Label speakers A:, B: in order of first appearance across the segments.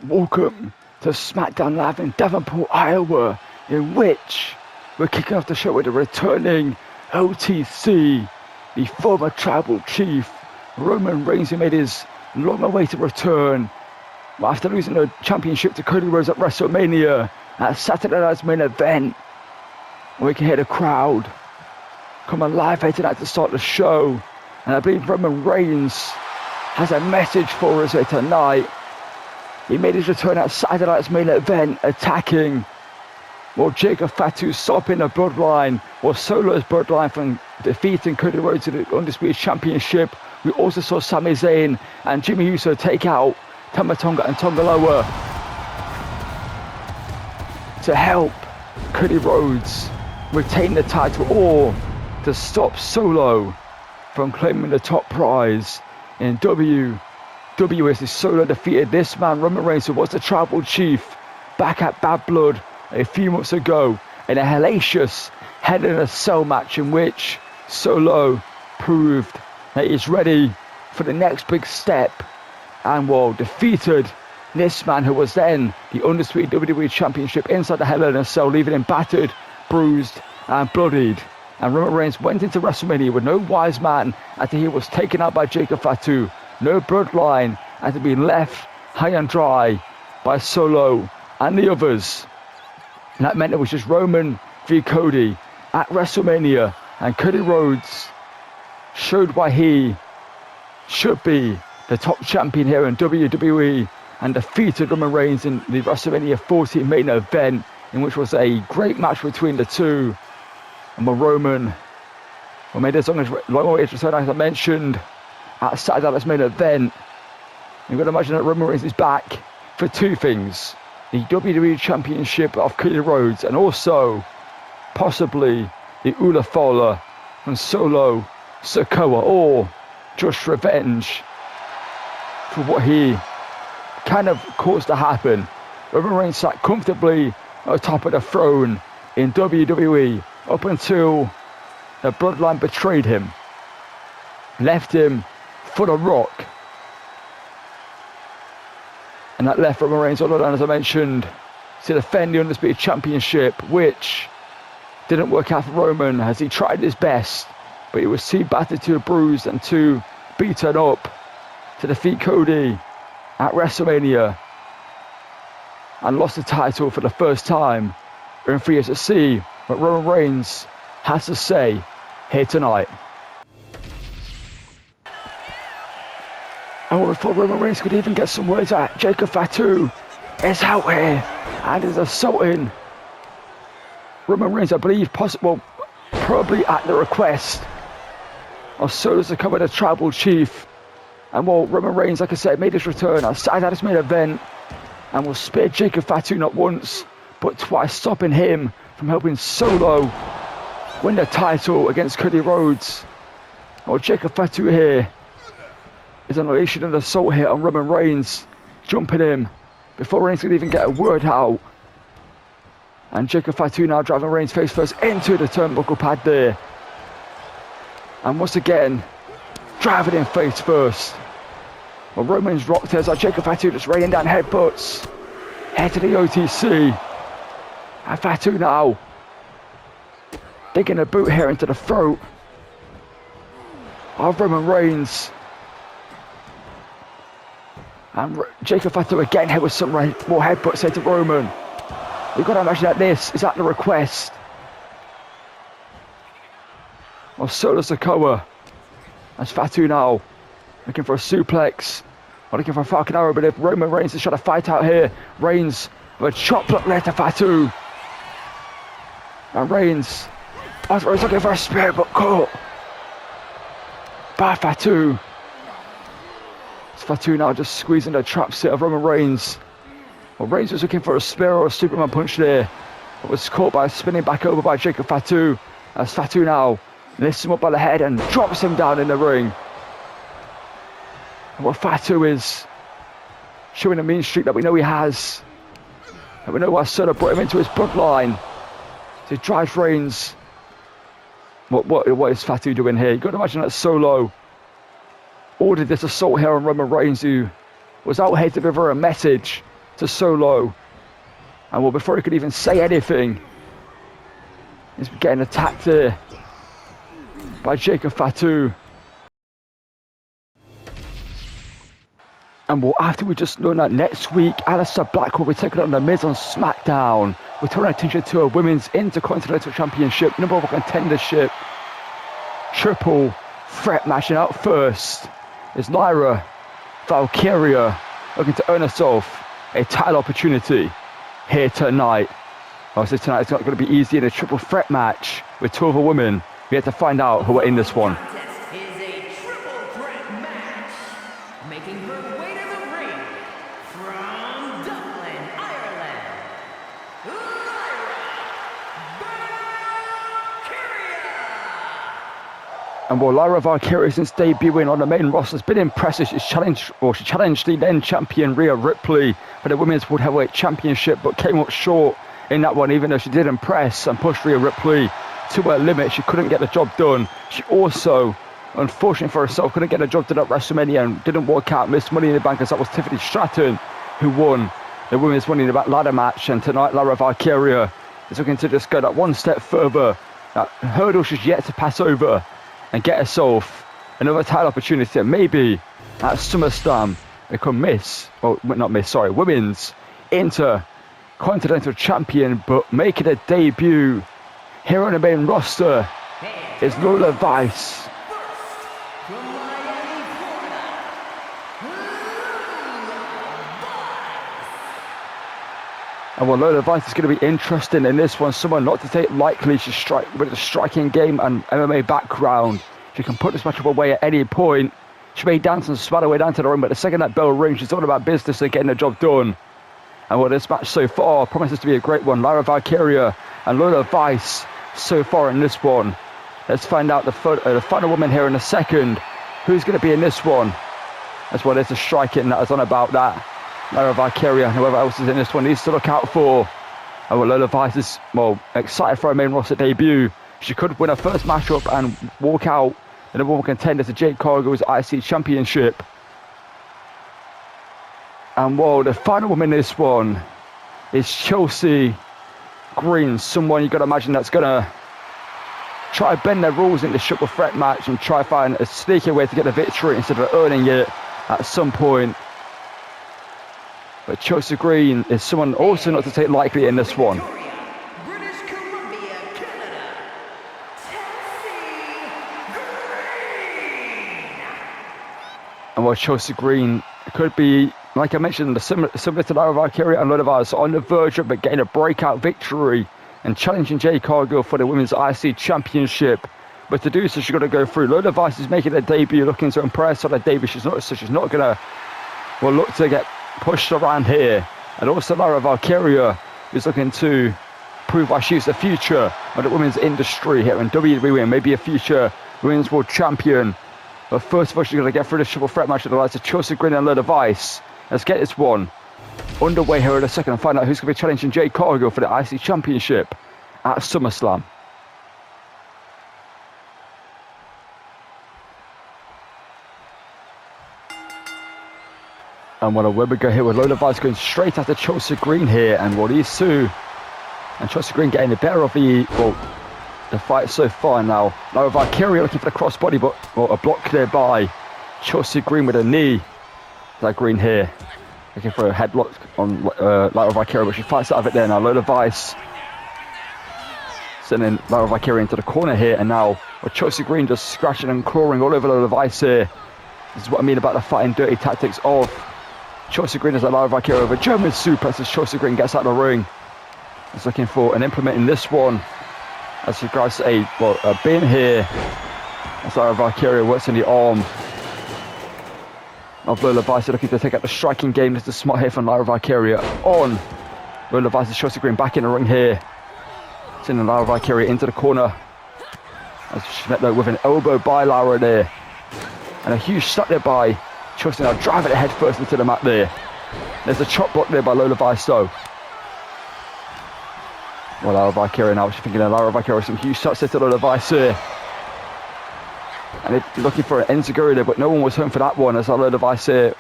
A: Welcome to Smackdown Live in Davenport, Iowa, in which we're kicking off the show with a returning OTC, the former tribal chief, Roman Reigns, who made his long-awaited return after losing the championship to Cody Rhodes at WrestleMania at Saturday night's main event. We can hear the crowd coming live here tonight to start the show, and I believe Roman Reigns has a message for us here tonight. He made his return at Saturday night's main event, attacking Jacob Fatu, stopping the bloodline, Solo's bloodline from defeating Cody Rhodes to the Undisputed Championship. We also saw Sami Zayn and Jimmy Uso take out Tama Tonga and Tonga Loa to help Cody Rhodes retain the title or to stop Solo from claiming the top prize in WWE. Solo defeated this man, Roman Reigns, who was the tribal chief back at Bad Blood a few months ago in a hellacious Hell in a Cell match in which Solo proved that he's ready for the next big step and defeated this man who was then the undisputed WWE Championship inside the Hell in a Cell, leaving him battered, bruised and bloodied. And Roman Reigns went into WrestleMania with no wise man after he was taken out by Jacob Fatu, no bloodline, and to be left high and dry by Solo and the others. And that meant it was just Roman v Cody at WrestleMania, and Cody Rhodes showed why he should be the top champion here in WWE and defeated Roman Reigns in the WrestleMania 40 main event, in which was a great match between the two. And Roman made his long-awaited return, as I mentioned, at Saturday night's main event. You've got to imagine that Roman Reigns is back for two things: the WWE Championship of Cody Rhodes and also possibly the Ula Fowler from Solo Sikoa, or just revenge for what he kind of caused to happen. Roman Reigns sat comfortably at the top of the throne in WWE up until the bloodline betrayed him, left him for the Rock, and that left Roman Reigns all alone, as I mentioned, to defend the Undisputed Championship, which didn't work out for Roman as he tried his best, but he was too battered, too bruised and too beaten up to defeat Cody at WrestleMania and lost the title for the first time in 3 years. To see what Roman Reigns has to say here tonight. And before Roman Reigns could even get some words out, Jacob Fatu is out here and is assaulting Roman Reigns, I believe, probably at the request of Solo Sikoa, the tribal chief. And Roman Reigns, like I said, made his return at his main event and will spare Jacob Fatu not once but twice, stopping him from helping Solo win the title against Cody Rhodes. Jacob Fatu here is unleashing an assault here on Roman Reigns, jumping him before Reigns could even get a word out. And Jacob Fatu now driving Reigns face first into the turnbuckle pad there. And once again, driving him face first. Roman's rocked as Jacob Fatu just raining down headbutts. Head to the OTC. And Fatu now digging a boot here into the throat of Roman Reigns. And Jacob Fatu again hit with some more headbutts here to Roman. You've got to imagine that this is at the request of Solo Sikoa. As Fatu now looking for a suplex, or looking for a Falcon Arrow, but if Roman Reigns is trying to fight out here, Reigns with a chop block there to Fatu. And Reigns looking for a spear, but caught by Fatu. Fatu now just squeezing the trap set of Roman Reigns. Reigns was looking for a spear or a Superman punch there, but was caught by spinning back over by Jacob Fatu. As Fatu now lifts him up by the head and drops him down in the ring. And Fatu is showing a mean streak that we know he has. And we know why Solo brought him into his bloodline. So he drives Reigns. What is Fatu doing here? You've got to imagine that Solo ordered this assault here on Roman Reigns, who was out here to deliver a message to Solo. And well, before he could even say anything, he's getting attacked here by Jacob Fatu. And well, after we just learned that next week, Aleister Black will be taking on The Miz on Smackdown. We're turning attention to a women's Intercontinental Championship, #1 contendership, triple threat match. And out first is Lyra Valkryia, looking to earn herself a title opportunity here tonight. Obviously tonight it's not going to be easy in a triple threat match with 2 other women. We have to find out who are in this one.
B: Is a triple threat match, making her way to the ring from Dublin, Ireland,
A: And while Lyra Valkryia, since debuting on the main roster, has been impressive. She challenged the then champion Rhea Ripley for the Women's World Heavyweight Championship, but came up short in that one, even though she did impress and push Rhea Ripley to her limit. She couldn't get the job done. She also, unfortunately for herself, couldn't get the job done at WrestleMania and didn't work out. Missed Money in the Bank, as that was Tiffany Stratton who won the Women's Money in the Bank ladder match. And tonight, Lyra Valkryia is looking to just go that one step further. That hurdle she's yet to pass over and get herself another title opportunity. Maybe at SummerSlam become Women's Intercontinental Champion, but making a debut here on the main roster is Lola Vice. And while Lola Vice is going to be interesting in this one, someone not to take lightly. She's with a striking game and MMA background. She can put this match away at any point. She may dance and smile her way down to the ring, but the second that bell rings, she's all about business and getting the job done. And well, this match so far promises to be a great one. Lyra Valkryia and Lola Vice so far in this one. Let's find out the final woman here in a second. Who's going to be in this one? As well, there's a striking that is on about that. Lyra Valkryia and whoever else is in this one needs to look out for. And well, Lola Vice is, excited for her main roster debut. She could win her first matchup and walk out the #1 contender to Jade Cargill's IC Championship. And well, the final woman in this one is Chelsea Green. Someone you got to imagine that's going to try to bend their rules in the triple threat match and try to find a sneaky way to get the victory instead of earning it at some point. But Chelsea Green is someone also not to take lightly in this one.
B: British Columbia, Canada,
A: And while Chelsea Green could be, like I mentioned, similar to Lyra Valkryia and Lola Vice, on the verge of getting a breakout victory and challenging Jade Cargill for the Women's IC Championship. But to do so, she's got to go through. Lola Vice is making her debut, looking to impress on her debut. She's not going to look to get pushed around here. And also Lyra Valkryia is looking to prove why she's the future of the women's industry here in WWE and maybe a future Women's World Champion. But first of all, she's going to get through the triple threat match with the likes of Chelsea Green and Lola Vice. Let's get this one underway here in a second and find out who's going to be challenging Jade Cargill for the IC Championship at SummerSlam. And what a where we go here with Lola Vice going straight after Chelsea Green here, and what these two and Chelsea Green getting the better of the fight so far now. Lyra Valkryia looking for the crossbody, but a block there by Chelsea Green with a knee. That Green here looking for a headlock on Lyra Valkryia, but she fights out of it there now. Lola Vice sending Lyra Valkryia into the corner here, and now with Chelsea Green just scratching and clawing all over Lola Vice here. This is what I mean about the fighting dirty tactics of Chelsea Green as a Lyra Valkryia over German suplex as Chelsea Green gets out of the ring. He's looking for and implementing this one as she grabs a bin here. As Lyra Valkryia works in the arm of Lola Vice, looking to take out the striking game. There's a smart hit from Lyra Valkryia on Lola Vice. Chelsea Green back in the ring here, sending Lyra Valkryia into the corner as she met with an elbow by Lyra there, and a huge shot there by Chelsea, now driving it head first into the mat there. There's a chop block there by Lola Vice though. Well, Lyra Valkryia now, she's thinking of Lyra Valkryia, some huge shots there to Lola Vice here. And they're looking for an enziguri there, but no one was home for that one as Lola Vice here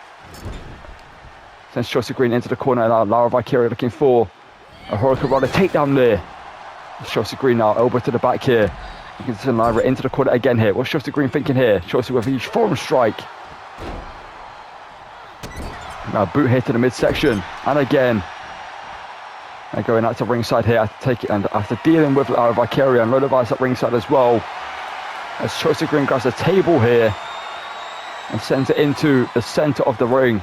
A: Sends Chelsea Green into the corner now. Lyra Valkryia looking for a Hurricane Rana takedown there. Chelsea Green now, elbow to the back here. You can send Lyra into the corner again here. What's Chelsea Green thinking here? Chelsea with a huge forearm strike. Now boot here to the midsection. And again. And going out to ringside here after taking and after dealing with Lyra Valkryia and Lola Vice at ringside as well. As Chelsea Green grabs a table here and sends it into the center of the ring.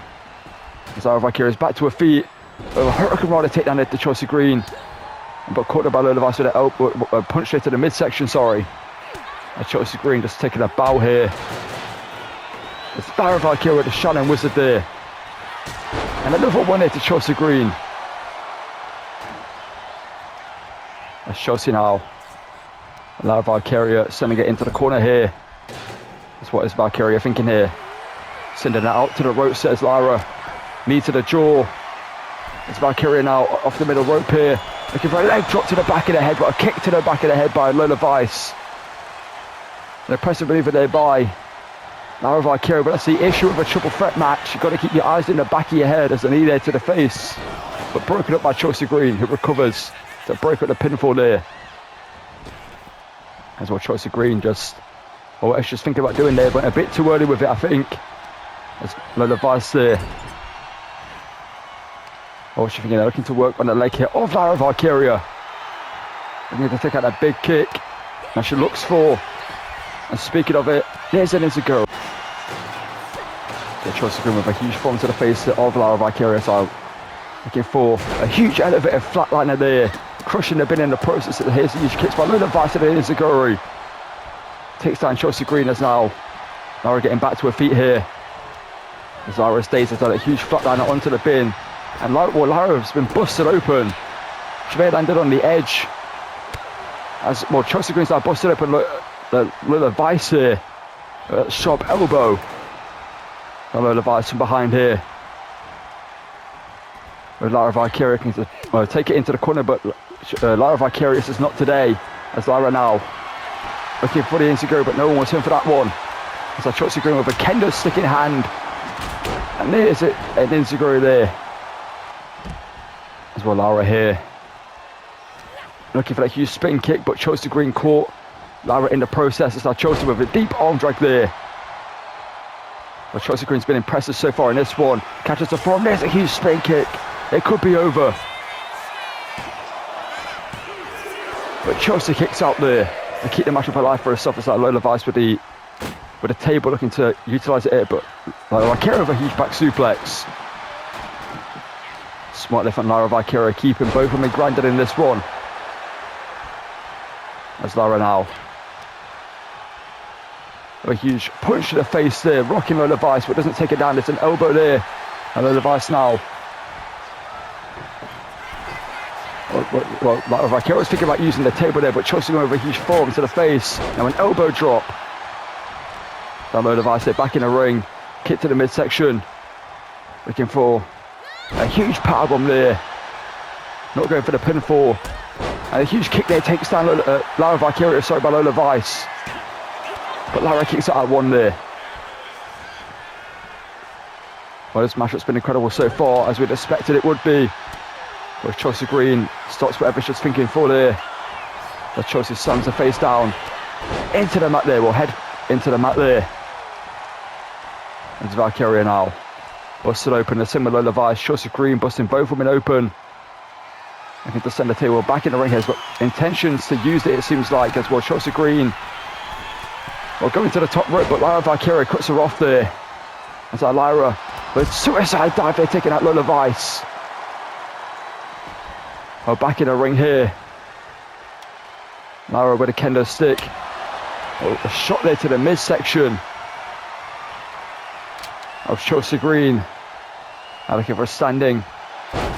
A: As Lyra Valkryia is back to her feet. A Hurricane Rana takedown at the Chelsea Green. But caught by Lola Vice with an elbow, punch here to the midsection, sorry. And Chelsea Green just taking a bow here. It's Lyra Valkryia with the Shining Wizard there. And another one here to Chelsea Green. That's Chelsea now. Lyra Valkryia sending it into the corner here. That's what is Valkryia thinking here. Sending it out to the rope, says Lyra. Knee to the jaw. It's Valkryia now off the middle rope here. Looking for a leg drop to the back of the head, but a kick to the back of the head by Lola Vice. An impressive maneuver there by Lyra Valkryia, but that's the issue of a triple threat match. You've got to keep your eyes in the back of your head as a knee there to the face. But broken up by Chelsea Green, who recovers to break up the pinfall there. As well, Chelsea Green just, what she's thinking about doing there, went a bit too early with it, I think. As Lola Vice there. Oh, she's thinking they're looking to work on the leg here of Lyra Valkryia. Looking to take out that big kick. Now she looks for, and speaking of it, there's an Enziguri. So Chelsea Green with a huge bomb to the face of Lyra Valkryia. So looking for a huge elevated flatliner there. Crushing the bin in the process. Here's the huge kicks by Lola Vice to the Enziguri. Takes down Chelsea Green as now. Lyra getting back to her feet here. As Lyra stays, has done a huge flatliner onto the bin. And Lyra has been busted open. She may have landed on the edge. As well, Chelsea Green's now busted open. Lola Vice here. Sharp elbow. And Lola Vice from behind here. With Lyra Valkryia can take it into the corner, but Lyra Valkryia says not today. As Lyra now looking for the Enziguri, but no one was in for that one. As Chelsea Green with a kendo stick in hand. And there's it, an Enziguri there. As well, Lyra here looking for that huge spin kick, but Chelsea Green caught Lyra in the process. It's now Chelsea with a deep arm drag there. But Chelsea Green's been impressive so far in this one. Catches the forearm, there's a huge spin kick. It could be over. But Chelsea kicks out there to keep the match up alive for herself. It's like Lola Vice with the table looking to utilise it here, but Lyra Valkryia with a huge back suplex. Smart left on Lyra Valkryia, keeping both of them grounded in this one. As Lyra now. A huge punch to the face there, rocking Lola Vice, but doesn't take it down. It's an elbow there. And Lola Vice now. Well, Lyra Valkryia was thinking about using the table there, but Chelsea going with a huge forearm to the face. Now an elbow drop. Now Lola Vice there, back in the ring. Kick to the midsection. Looking for a huge powerbomb there. Not going for the pinfall. And a huge kick there takes down Lyra Valkryia, sorry, by Lola Vice. But Lyra kicks out at one there. Well, this match has been incredible so far, as we'd expected it would be. But Chelsea Green stops whatever she's thinking for there. But Chelsea slams her face down into the mat there, well, head into the mat there. And Valkryia now busted open, the same with Lola Vice. Chelsea Green busting both women open. Looking to send the table back in the ring here. Has got intentions to use it seems like, as well. Chelsea Green, well, going to the top rope, but Lyra Valkryia cuts her off there. As Lyra with suicide dive there, taking out Lola Vice. Well, back in the ring here. Lyra with a kendo stick. Oh, a shot there to the midsection of Chelsea Green. Now looking for a standing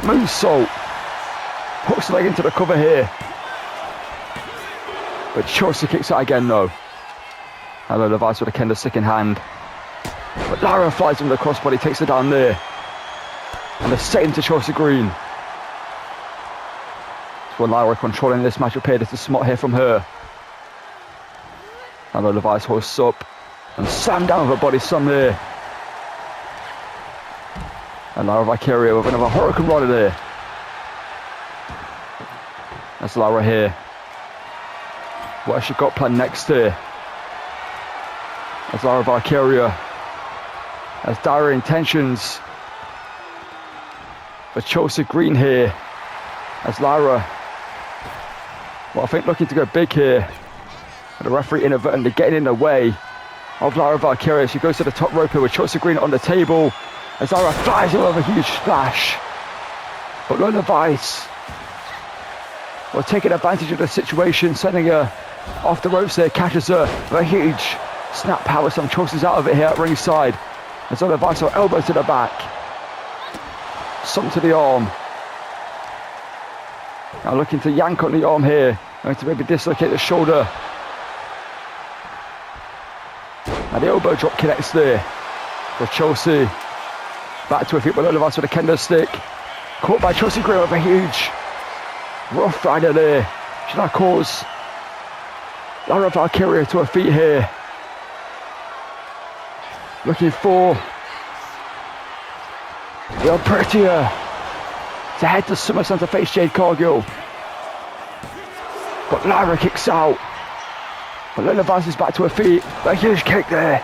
A: moonsault. Hooks the leg into the cover here. But Chelsea kicks out again though. And Lola Vice with a kendo stick in hand. But Lyra flies him with the crossbody, takes her down there. And the same to Chelsea Green. So Lyra controlling this match up here. This is smart here from her. And Lola Vice hoists up and slam down with her body slam there. And Lyra Valkryia with another Hurricane Rana there. That's Lyra here. What has she got planned next here? That's Lyra Valkryia. Has dire intentions for Chelsea Green here. As Lyra, well, I think looking to go big here. The referee inadvertently getting in the way of Lyra Valkryia. She goes to the top rope here with Chelsea Green on the table. As Lyra flies in with a huge splash. But Lola Vice, well, taking advantage of the situation, sending her off the ropes there, catches her with a huge snap power. Some Chelsea's out of it here at ringside. As Lola Vice, her elbow to the back. Some to the arm. Now looking to yank on the arm here. Going to maybe dislocate the shoulder. And the elbow drop connects there for Chelsea. Back to her feet, but Lola Vice with a kendo stick. Caught by Chelsea Green with a huge rough rider there. Should I cause Lyra Valkryia to her feet here? Looking for the old Prettier to head to SummerSlam to face Jade Cargill. But Lyra kicks out. But Lola Vice is back to her feet. A huge kick there.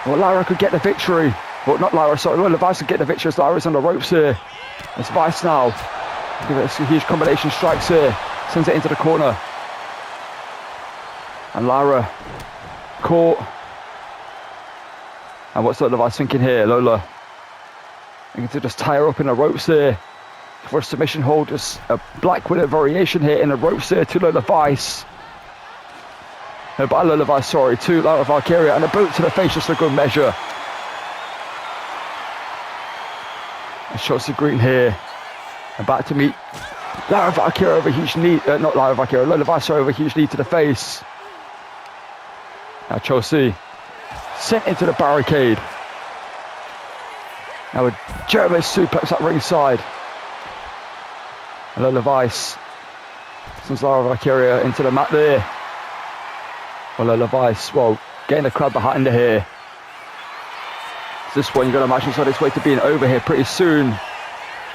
A: Well, Lyra could get the victory. Well, not Lyra, sorry. Lola Vice could get the victory as Lyra's on the ropes here. It's Vice now. Give it a huge combination strikes here. Sends it into the corner. And Lyra caught. And what's Lola Vice thinking here? Lola looking to just tie her up in the ropes here for a submission hold. Just a Black Widow variation here in the ropes here to Lola Vice. By Lola Vice, sorry, to Lyra Valkryia, and a boot to the face, just a good measure. And Chelsea Green here, and back to meet Lyra Valkryia over a huge knee, not Lyra Valkryia, Lola Vice over a huge knee to the face. Now Chelsea sent into the barricade. Now a German suplex at ringside. And Lola Vice sends Lyra Valkryia into the mat there. Well, Lola Vice, well, getting the crowd behind her here. This one, you've got to imagine it's on its way to being over here pretty soon.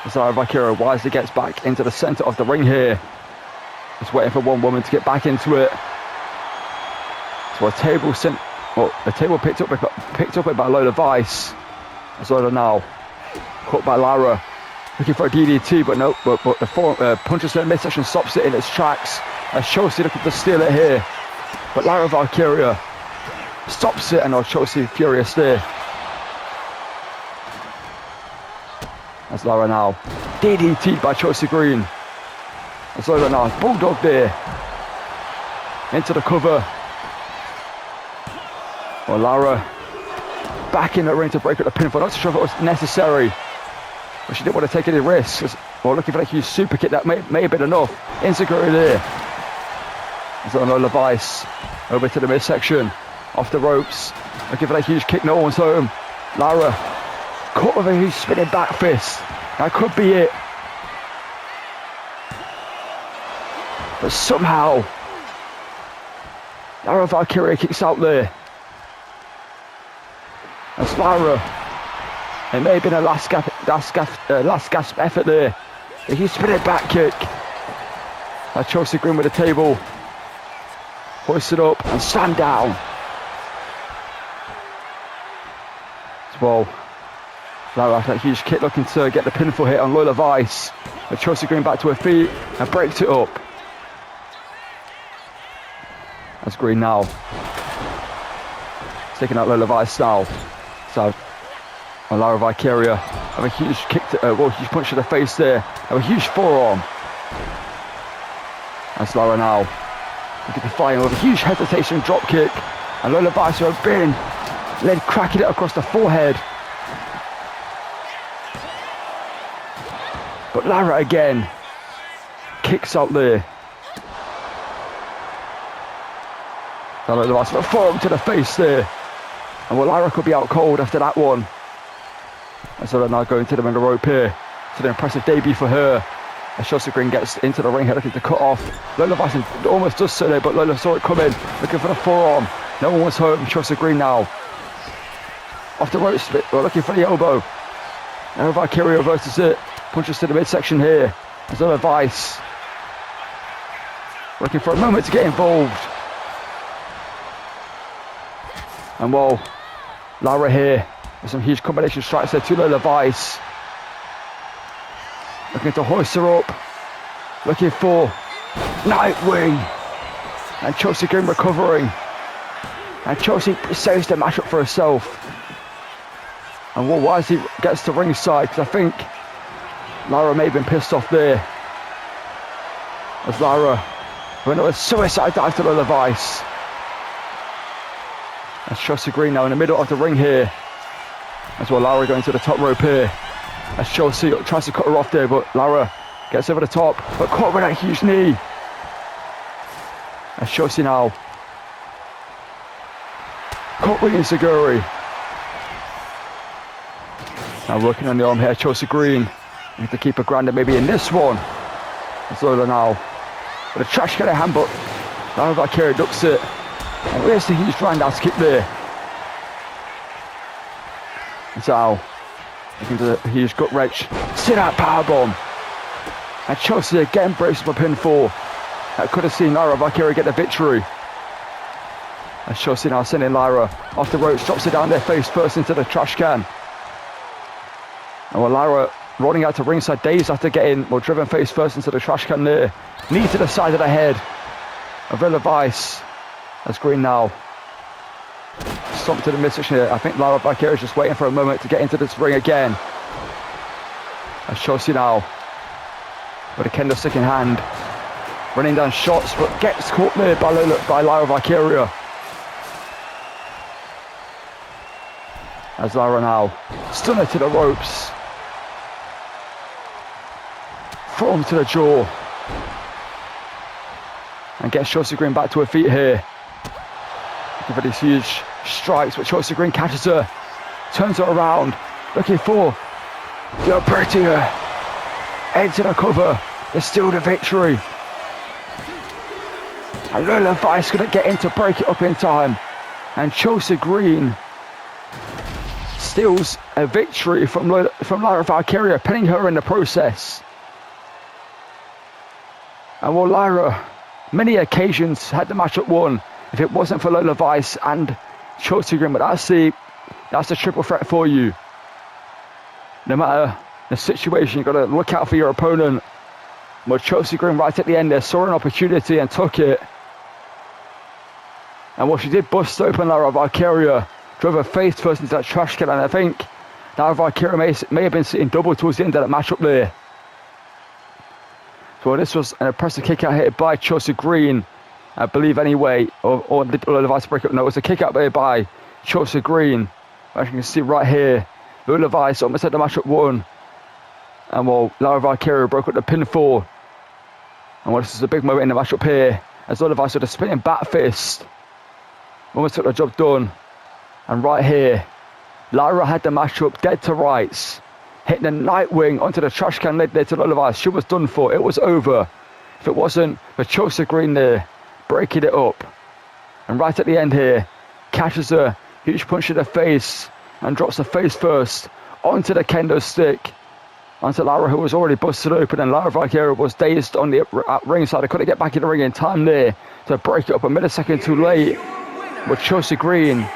A: As Lyra Valkryia wisely gets back into the centre of the ring here. Just waiting for one woman to get back into it. So a table sent, well, the table picked up by Lola Vice. As Lola now caught by Lyra, looking for a DDT, but no, but the punches in the midsection stops it in its tracks. As Chelsea looking to steal it here. But Lyra Valkryia stops it, and now Chelsea furious there. As Lyra now DDT'd by Chelsea Green. As Lyra now bulldog there into the cover. Well, Lyra back in the ring to break up the pinfall. Not sure if it was necessary, but she didn't want to take any risks. Well, looking for that huge super kick that may have been enough. Insecurity there. As Lola Vice over to the midsection, off the ropes, looking for that huge kick. No one's home. Lyra caught with a huge spinning back fist. That could be it. But somehow, Lyra Valkryia kicks out there. As Lyra, it may have been a last gasp effort there. A huge spinning back kick. Chelsea Green with the table. Hoisted up and slammed down. Well, Lyra after that huge kick looking to get the pinfall hit on Lola Vice. But Chelsea Green back to her feet and breaks it up. That's Green now. Taking out Lola Vice now. So, Lyra Valkryia have a huge kick, huge punch to the face there. Have a huge forearm. That's Lyra now. Looking to fire with a huge hesitation drop kick. And Lola Vice have been led cracking it across the forehead. But Lyra again kicks out there. So Lola Vice with a forearm to the face there. And well, Lyra could be out cold after that one. And so they're now going to the middle rope here. So an impressive debut for her. As Chelsea Green gets into the ring here looking to cut off. Lola Vice almost does so there, but Lola saw it coming. Looking for the forearm. No one was home. Chelsea Green now. Off the ropes, looking for the elbow. Lyra Valkryia reverses it. Punches to the midsection here. There's another Vice. Looking for a moment to get involved. And whoa, Lyra here with some huge combination strikes there to Lola Vice. Looking to hoist her up. Looking for Nightwing. And Chelsea Green recovering. And Chelsea saves the matchup for herself. And well, Wisely gets to ringside because I think Lyra may have been pissed off there. As Lyra with another suicide dive to Lola Vice. That's Chelsea Green now in the middle of the ring here. As well, Lyra going to the top rope here. As Chelsea tries to cut her off there, but Lyra gets over the top, but caught with that huge knee. As Chelsea now caught with Inseguri. Now working on the arm here, Chelsea Green. Need to keep her grounded maybe in this one. It's Lola now with a trash can in her hand, but Lyra Valkryia ducks it. And where's the huge roundhouse kick there? And so, looking to the huge gut wrench. See that powerbomb. And Chelsea again breaks up a pinfall. That could have seen Lyra Valkryia get the victory. And Chelsea now sending Lyra off the ropes, drops her down there face first into the trash can. And well, Lyra running out to ringside, dazed after getting, well, driven face first into the trash can there. Knee to the side of the head of Lola Vice. That's Green now. Stomped to the midsection here. I think Lyra Valkryia is just waiting for a moment to get into this ring again. That's Chelsea now with a kendo stick in hand. Running down shots, but gets caught there by Lyra Valkryia. As Lyra now stunner to the ropes. Throw him to the jaw. And gets Chelsea Green back to her feet here. Looking for these huge strikes, but Chelsea Green catches her. Turns her around. Looking for the prettier. Into the cover. There's still the victory. And Lola Vice couldn't get in to break it up in time. And Chelsea Green steals a victory from Lyra Valkryia, pinning her in the process. And while Lyra, many occasions, had the matchup won, if it wasn't for Lola Vice and Chelsea Green, but that's the triple threat for you. No matter the situation, you've got to look out for your opponent. But Chelsea Green right at the end there saw an opportunity and took it. And what she did bust open Lyra Valkryia, drove her face first into that trash can, and I think Lyra Valkryia may have been sitting double towards the end of that matchup there. So this was an impressive kick out here by Chelsea Green, I believe anyway, or the Lola Vice break up. No, it was a kick out there by Chelsea Green. As you can see right here, Lola Vice almost had the matchup won. And well, Lyra Valkryia broke up the pinfall. And well, this is a big moment in the matchup here, as Lola Vice with a spinning bat fist almost took the job done. And right here, Lyra had the matchup dead to rights, hitting the Nightwing onto the trash can lid there to Lola Vice. She was done for. It was over. If it wasn't for Chelsea Green there, breaking it up. And right at the end here, catches her, huge punch in the face, and drops her face first onto the kendo stick. Onto Lyra, who was already busted open, and Lyra Valkryia was dazed on the ringside. I couldn't get back in the ring in time there to break it up a millisecond too late. But Chelsea Green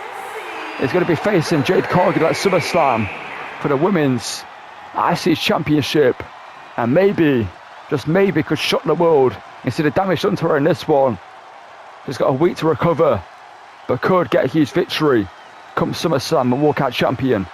A: is going to be facing Jade Cargill at SummerSlam for the Women's IC Championship. And maybe, just maybe, could shock the world and see the damage done to her in this one. She's got a week to recover, but could get a huge victory come SummerSlam and walk out champion.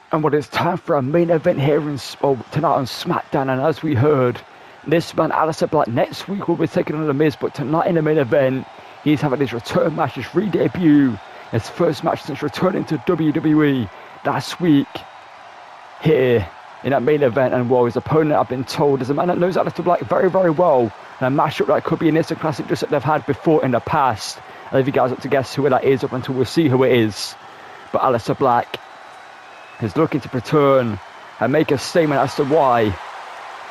A: And well, it's time for our main event here tonight on Smackdown. And as we heard, this man, Aleister Black, next week will be taking on The Miz. But tonight in the main event, he's having his return match, his re-debut, his first match since returning to WWE last week here in that main event. And well, his opponent, I've been told, is a man that knows Aleister Black very, very well. And a matchup that could be an instant classic just like they've had before in the past. I'll leave you guys up to guess who that is up until we see who it is. But Aleister Black is looking to return and make a statement as to why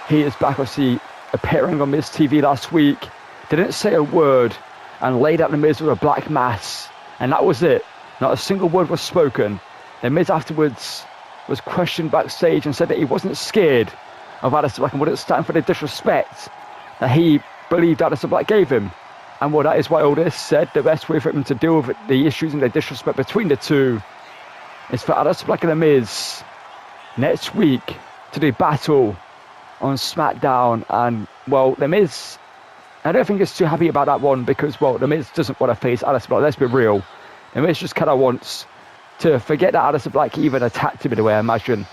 A: he is back. Obviously appearing on Miz TV last week, didn't say a word and laid out the Miz with a black mass. And that was it. Not a single word was spoken. The Miz afterwards was questioned backstage and said that he wasn't scared of Aleister Black and wouldn't stand for the disrespect that he believed Aleister Black gave him. And well, that is why all this said the best way for him to deal with the issues and the disrespect between the two is for Aleister Black and The Miz next week to do battle on Smackdown. And well, The Miz, I don't think he's too happy about that one because, well, The Miz doesn't want to face Aleister Black. Let's be real. The Miz just kind of wants to forget that Aleister Black even attacked him in a way, I imagine.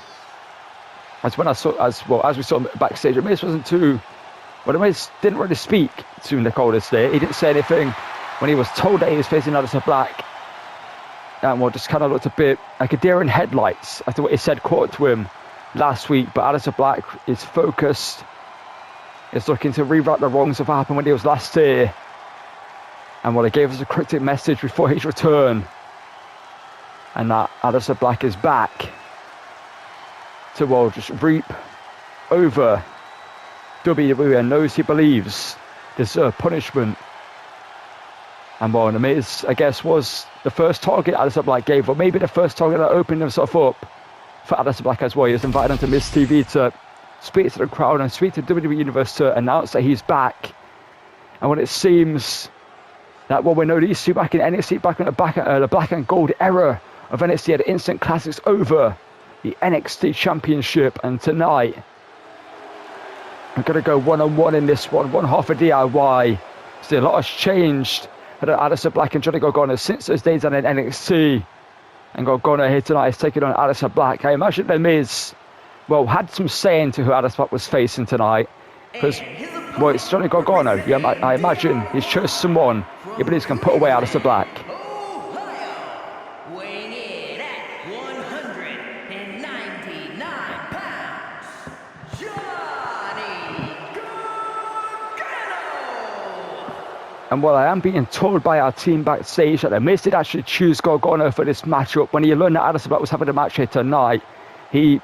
A: As we saw backstage, The Miz wasn't too. Well, The Miz didn't really speak to Nick Aldis there. He didn't say anything when he was told that he was facing Aleister Black. And well, just kind of looked a bit like a deer in headlights after what he said caught to him last week. But Aleister Black is focused. He's looking to rewrite the wrongs of what happened when he was last here. And well, he gave us a cryptic message before his return. And that Aleister Black is back to, well, just reap over WWE and those he believes deserve punishment. And well, The Miz, I guess, was the first target Aleister Black gave, or maybe the first target that opened himself up for Aleister Black as well. He was invited onto Miz TV to speak to the crowd and speak to WWE Universe to announce that he's back. And when it seems that, well, we know these two back in NXT, back in the black and gold era of NXT, had instant classics over the NXT Championship. And tonight, we're going to go one-on-one in this one half a DIY. So a lot has changed for Aleister Black and Johnny Gargano since those days on NXT. And Gargano here tonight is taking on Aleister Black. I imagine The Miz, well, had some saying to who Aleister Black was facing tonight. Because, well, it's Johnny Gargano. I imagine he's chose someone he believes can put away Aleister Black.
B: Weighing in at 199 pounds, Johnny Gargano.
A: And well, I am being told by our team backstage that The Miz did actually choose Gargano for this matchup. When he learned that Aleister Black was having a match here tonight, he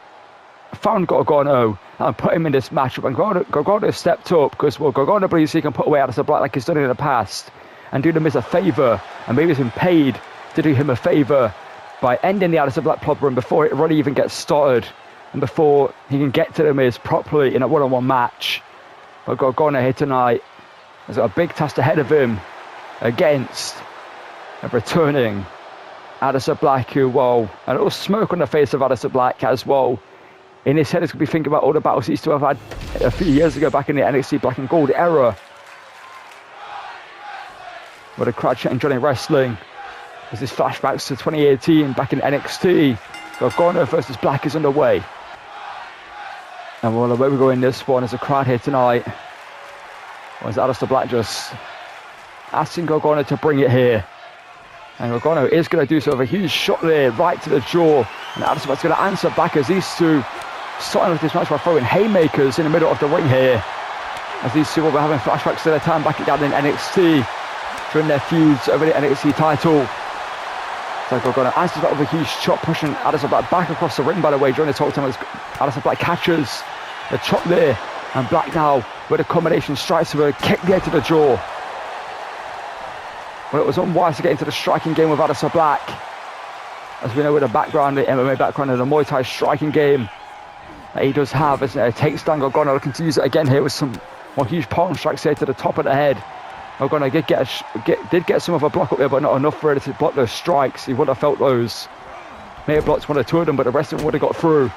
A: found Gargano and put him in this matchup. And Gargano stepped up because, well, Gargano believes he can put away Aleister Black like he's done in the past and do The Miz a favour, and maybe he's been paid to do him a favour by ending the Aleister Black problem before it really even gets started and before he can get to The Miz properly in a one-on-one match. But Gargano here tonight has got a big task ahead of him against a returning Aleister Black, who, well, and a little smoke on the face of Aleister Black as well. In his head, he's going to be thinking about all the battles he used to have had a few years ago back in the NXT Black and Gold era. With a crowd chanting Johnny Wrestling. As this flashbacks to 2018 back in NXT. Gargano versus Black is underway. And well, the way we go in this one is a crowd here tonight. Or is Aleister Black just asking Gargano to bring it here? And Gargano is going to do so with a huge shot there, right to the jaw. And Aleister Black's going to answer back as these two starting with this match by throwing haymakers in the middle of the ring here. As these two will be having flashbacks to their time back down in NXT during their feuds over the NXT title. So Gargano answers back with a huge chop, pushing Aleister Black back across the ring, by the way, during this whole time as Aleister Black catches the chop there. And Black now with a combination strikes with a kick there to the jaw. Well, it was unwise to get into the striking game with Aleister Black. As we know, with the background, the MMA background and the Muay Thai striking game that he does have, isn't it? It takes down Gargano, looking to use it again here with some more huge palm strikes here to the top of the head. Gargano did get some of a block up there, but not enough for it to block those strikes. He would have felt those. May have blocked one or two of them, but the rest of them would have got through.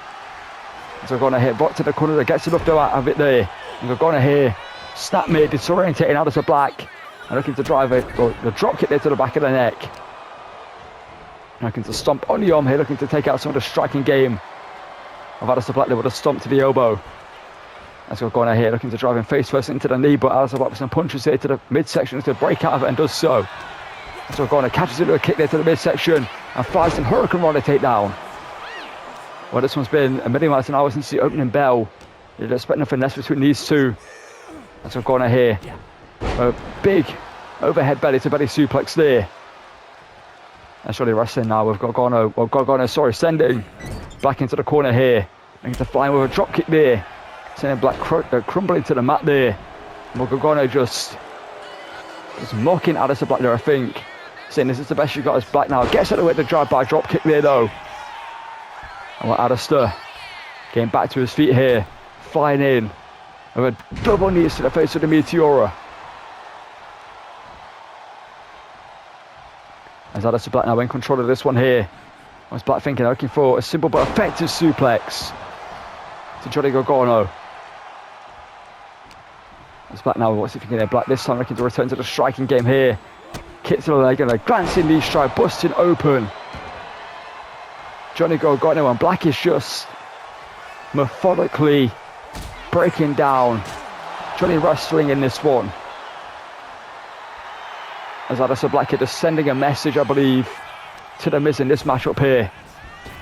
A: So Gargano here, blocked to the corner, that gets enough out of it there. And Gargano here, snap mid, disorientating Aleister Black. And looking to drive the drop kick there to the back of the neck. Looking to stomp on the arm here, looking to take out some of the striking game of Aleister Black there with a stomp to the elbow. As Gargano here, looking to drive him face first into the knee, but Aleister Black with some punches here to the midsection to break out of it and does so. As Gargano catches into a kick there to the midsection and flies some Hurricane Rana takedown. Well, this one's been a million miles an hour since the opening bell. You'd expect nothing less between these two. As Gargano here. A big overhead belly to belly suplex there. That's really wrestling now with Gargano. Well, Gargano, sending Black into the corner here. Looking to fly with a drop kick there. Sending Black crumbling to the mat there. Well, Gargano just Just mocking Aleister Black there, I think. Saying this is the best you've got as Black now. Gets out of the way to drive-by drop kick there, though. And what Aleister getting back to his feet here. Flying in. With a double knees to the face of the Meteora. As Aleister Black now in control of this one here. What's Black thinking? Looking for a simple but effective suplex to Johnny Gargano. As Black now, what's he thinking there? Black this time looking to return to the striking game here. Kick to the leg and a glancing knee strike, busting open Johnny Gargano, and Black is just methodically breaking down Johnny wrestling in this one. As Aleister Black is sending a message, I believe, to the Miz in this matchup here.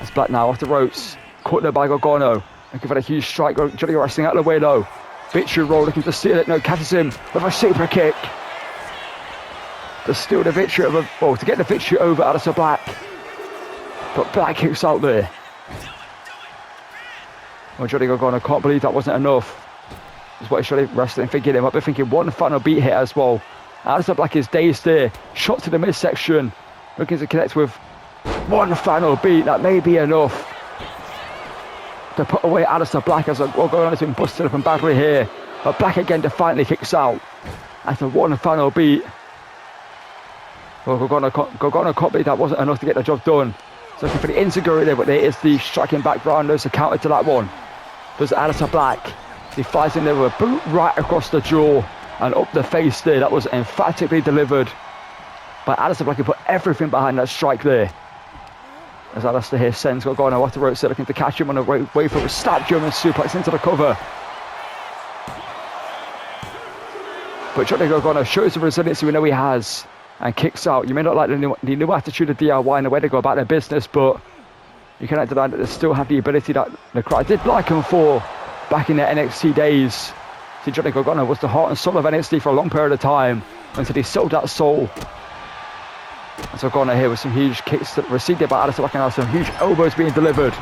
A: As Black now off the ropes, caught there by Gargano, looking for a huge strike. Johnny wrestling out of the way though. Victory roll, looking to steal it. No, catches him with a super kick to steal the victory to get the victory over Aleister Black. But Black kicks out there. Well, Johnny Gargano can't believe that wasn't enough. That's what he's trying to wrestling, thinking him. I've been thinking one final beat hit as well. Aleister Black is dazed there. Shot to the midsection. Looking to connect with one final beat. That may be enough to put away Aleister Black, as Gargano has been busted up and badly here. But Black again defiantly kicks out after one final beat. Well, Gargano can't believe that wasn't enough to get the job done. So looking for the enziguri there, but there is the striking background. There's a counter to that one. Does Aleister Black. He flies in there with a boot right across the jaw and up the face there. That was emphatically delivered by Aleister Black. He put everything behind that strike there. As Aleister here sends Gargano off the ropes, looking to catch him on the way for a stab German suplex into the cover. But Johnny Gargano shows the resilience we know he has and kicks out. You may not like the new attitude of DIY and the way they go about their business, but you cannot deny that they still have the ability that the crowd did like him for back in their NXT days. See, Johnny Gargano was the heart and soul of NXT for a long period of time until he sold that soul. And so Gargano here with some huge kicks that received by Aleister Black, and now some huge elbows being delivered.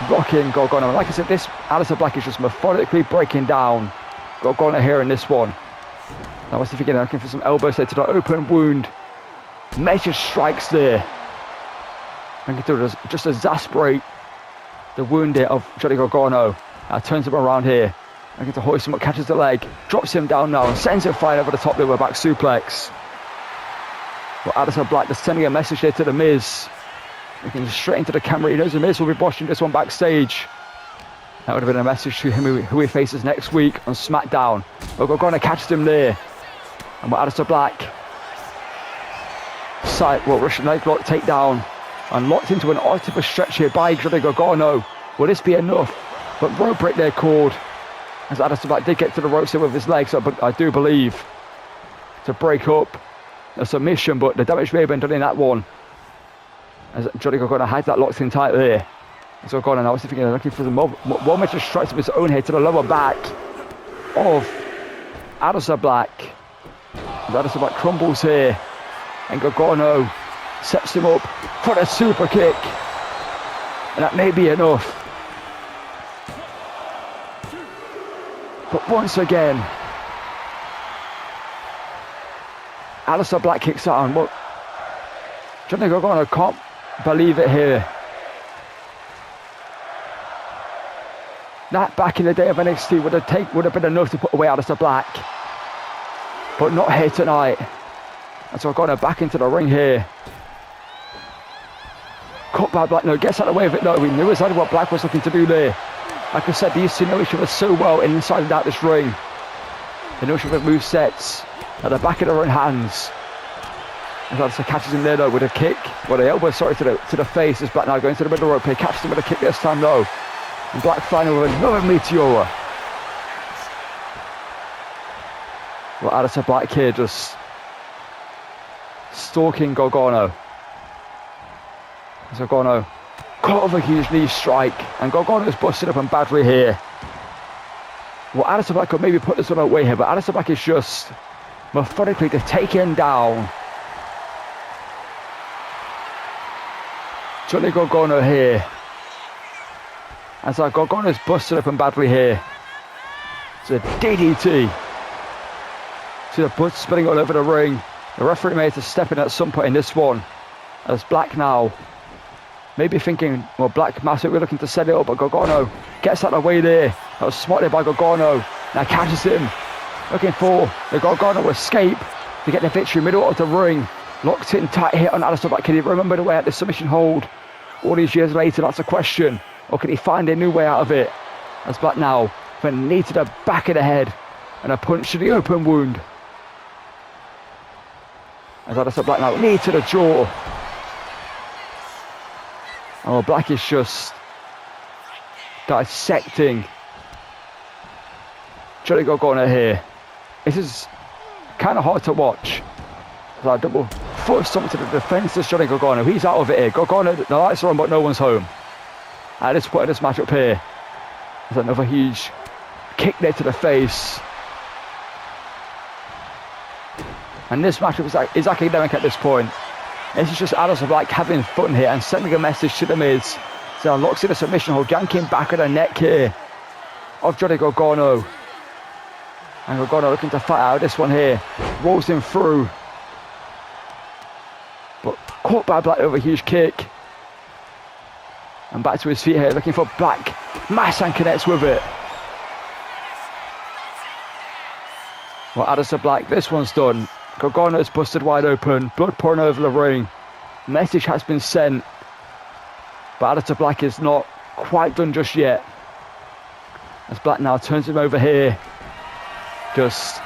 A: Rocking Gargano. And like I said, this Aleister Black is just methodically breaking down Gargano here in this one. Now what's he thinking? Looking for some elbows there to the open wound. Measured strikes there. Looking to just exasperate the wound there of Johnny Gargano. Now turns him around here. Looking to hoist him up, catches the leg, drops him down now and sends him flying over the top there with a back suplex. But Aleister Black just sending a message there to the Miz. Looking straight into the camera. He knows the Miz will be watching this one backstage. That would have been a message to him who he faces next week on Smackdown. But Gargano catches him there. And with Aleister Black, Russian leg lock takedown and locked into an octopus stretch here by Johnny Gargano. Will this be enough? But rope break there called, as Aleister Black did get to the ropes here with his legs, I do believe, to break up a submission, but the damage may have been done in that one. As Johnny Gargano had that locked in tight there. So Gargano now is looking for the one major strikes of his own head to the lower back of Aleister Black. Aleister Black crumbles here, and Gargano sets him up for a super kick, and that may be enough. But once again, Aleister Black kicks out, and look, Johnny Gargano can't believe it here. That back in the day of NXT would have been enough to put away Aleister Black, but not here tonight. And so Gargano back into the ring here. Caught by Black, no, gets out of the way of it though. We knew exactly what Black was looking to do there. Like I said, these two know each other so well inside and out this ring. They know each other's movesets at the back of their own hands. And Aleister catches him there though with a kick. Well, the elbow, sorry, to the face as Black now going to the middle rope here. Catches him with a kick this time though. And Black flying with another Meteora. Well, Aleister Black here just stalking Gargano. So Gargano caught with a huge knee strike, and Gargano's busted up and badly here. Well, Aleister Black could maybe put this one away here, but Aleister Black is just methodically to take him down. Johnny Gargano here. As Gargano's busted up and badly here. It's a DDT See the blood spilling all over the ring. The referee may have to step in at some point in this one. As Black now, maybe thinking, well, Black Mass, we're looking to set it up, but Gargano gets out of the way there. That was spotted by Gargano. Now catches him. Looking for the Gargano escape to get the victory. Middle of the ring. Locked in tight hit on Aleister Black. Can he remember the way out the submission hold all these years later? That's a question. Or can he find a new way out of it? As Black now, with a knee to the back of the head and a punch to the open wound. As Aleister Black now, knee to the jaw. Oh, Black is just dissecting Johnny Gargano here. This is kind of hard to watch. Like double foot stomp to the defenseless Johnny Gargano. He's out of it here. Gargano, the lights are on, but no one's home. At this point in this matchup here, there's another huge kick there to the face. And this matchup is academic at this point. This is just Aleister Black having fun here and sending a message to the Miz. So locks in a submission hold, yanking back at the neck here of Johnny Gargano. And Gargano looking to fight out this one here. Rolls him through. But caught by Black over a huge kick. And back to his feet here, looking for Black Mass and connects with it. Well, Aleister Black, this one's done. Gargano's busted wide open, blood pouring over the ring. Message has been sent, but Aleister Black is not quite done just yet. As Black now turns him over here, just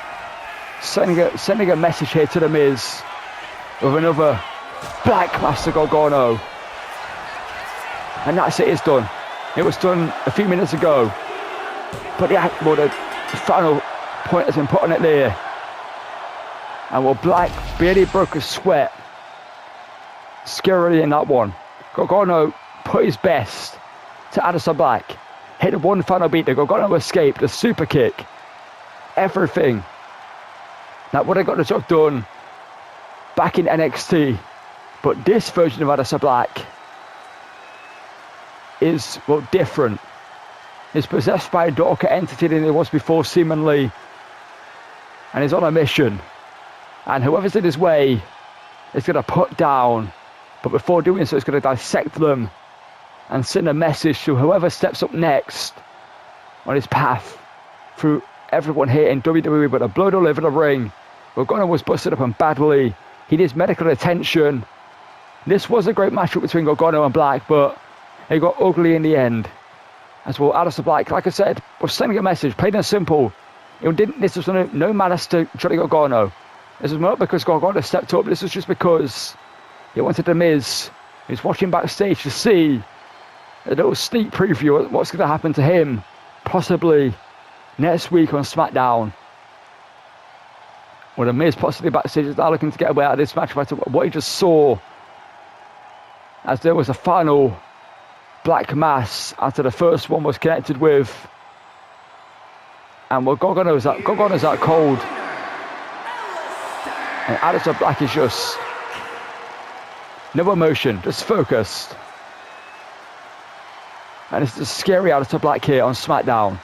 A: sending a message here to the Miz with another Black Master Gargano. And that's it, it's done. It was done a few minutes ago, but the final point has been put on it there. And well, Black barely broke a sweat scarily in that one. Gargano put his best to Aleister Black. Hit one final beat. The Gargano escaped, a super kick. Everything that would have got the job done back in NXT. But this version of Aleister Black is, well, different. He's possessed by a darker entity than he was before, seemingly. And he's on a mission. And whoever's in his way is going to put down. But before doing so, it's going to dissect them and send a message to whoever steps up next on his path through everyone here in WWE. But the blood all over the ring. Gargano was busted up and badly. He needs medical attention. This was a great matchup between Gargano and Black, but it got ugly in the end. As well, Aleister Black, like I said, was sending a message, plain and simple. This was no malice to Johnny Gargano. This was not because Gargano stepped up. This was just because he wanted the Miz, who's watching backstage, to see a little sneak preview of what's going to happen to him, possibly next week on Smackdown. Well, the Miz possibly backstage is now looking to get away out of this match after what he just saw, as there was a final Black Mass after the first one was connected with. And well, Gargano's out cold. And Aleister Black is just no emotion, just focused. And it's a scary Aleister Black here on Smackdown.